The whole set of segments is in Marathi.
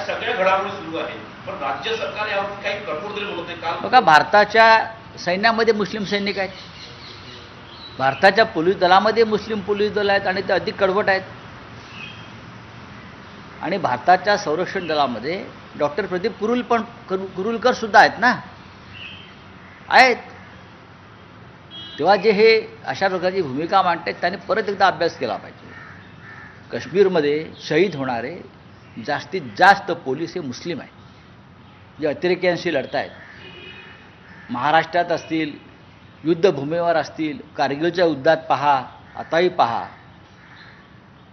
सगळ्या घडामोडी सुरू आहेत, पण राज्य सरकार यावर काही कठोर तरी बोलत नाही. काल बघा, भारताच्या सैन्यामध्ये मुस्लिम सैनिक आहेत, भारताच्या पोलीस दलामध्ये मुस्लिम पोलीस दल आहेत आणि ते अधिक कडवट आहेत. आणि भारताच्या संरक्षण दलामध्ये डॉक्टर प्रदीप कुरुलकर सुद्धा आहेत ना, आहेत. तेव्हा जे हे अशा प्रकारची भूमिका मांडतात त्यांनी परत एकदा अभ्यास केला पाहिजे. काश्मीरमध्ये शहीद होणारे जास्तीत जास्त पोलीस हे मुस्लिम आहेत, जे अतिरेक्यांशी लढत आहेत. महाराष्ट्रात असतील, युद्धभूमीवर असतील, कारगिलच्या युद्धात पहा, आताही पहा,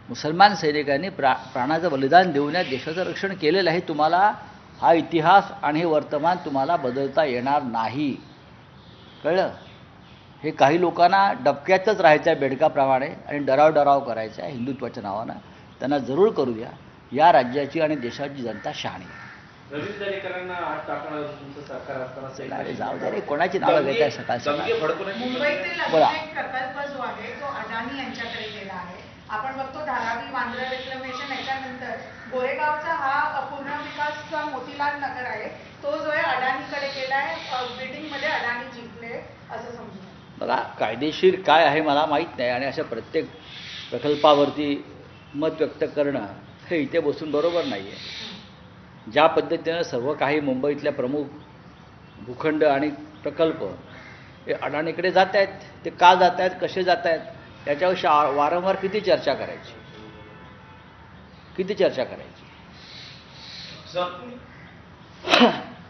मुसलमान सैनिकांनी प्राणाचं बलिदान देऊन या देशाचं रक्षण केलेलं आहे. तुम्हाला हा इतिहास आणि हे वर्तमान तुम्हाला बदलता येणार नाही, कळलं? हे काही लोकांना डबक्यातच राहायचं आहे बेडकाप्रमाणे आणि डराव करायचा आहे हिंदुत्वाच्या नावानं. त्यांना जरूर करू द्या. या राज्याची आणि देशाची जनता शहाणी आहे. अरे जाऊ दे रे, कोणाची नावं घेत आहे सकाळ सकाळ. मुंबईतील बोला. अजून एक प्रकल्प जो आहे तो अदानी यांच्याकडे गेला आहे. आपण बघतो धारावी बांद्रा रिक्लेमेशन याच्यानंतर गोरेगावचा हा पूर्ण विकासचा मोतीलाल नगर आहे, तो जो आहे अदानीकडे गेला आहे. बिडिंगमध्ये अदानी जिंकले असं समजून. बघा, कायदेशीर काय आहे मला माहीत नाही आणि अशा प्रत्येक प्रकल्पावरती मत व्यक्त करणं हे इथे बसून बरोबर नाही आहे. ज्या पद्धतीनं सर्व काही मुंबईतल्या प्रमुख भूखंड आणि प्रकल्प हे अडाणीकडे जात आहेत, ते का जात आहेत, कसे जात आहेत, याच्याविषयी वारंवार किती चर्चा करायची.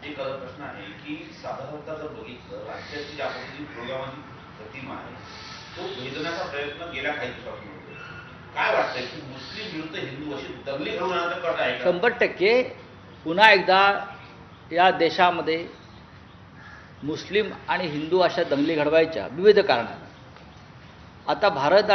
एक प्रश्न आहे की साधारणतः जर बघितलं, राज्याची ज्या पद्धतीची प्रोग्रामाची प्रतिमा आहे तो भेदण्याचा प्रयत्न गेल्या काही दिवसापासून होतोय. काय वाटतंय की मुस्लिम विरुद्ध हिंदू अशी दंगली घडवून आणण्याचा कट आहे? 100% पुन्हा एकदा या देशामध्ये मुस्लिम आणि हिंदू अशा दंगली घडवायच्या विविध कारणांना. आता भारत आणि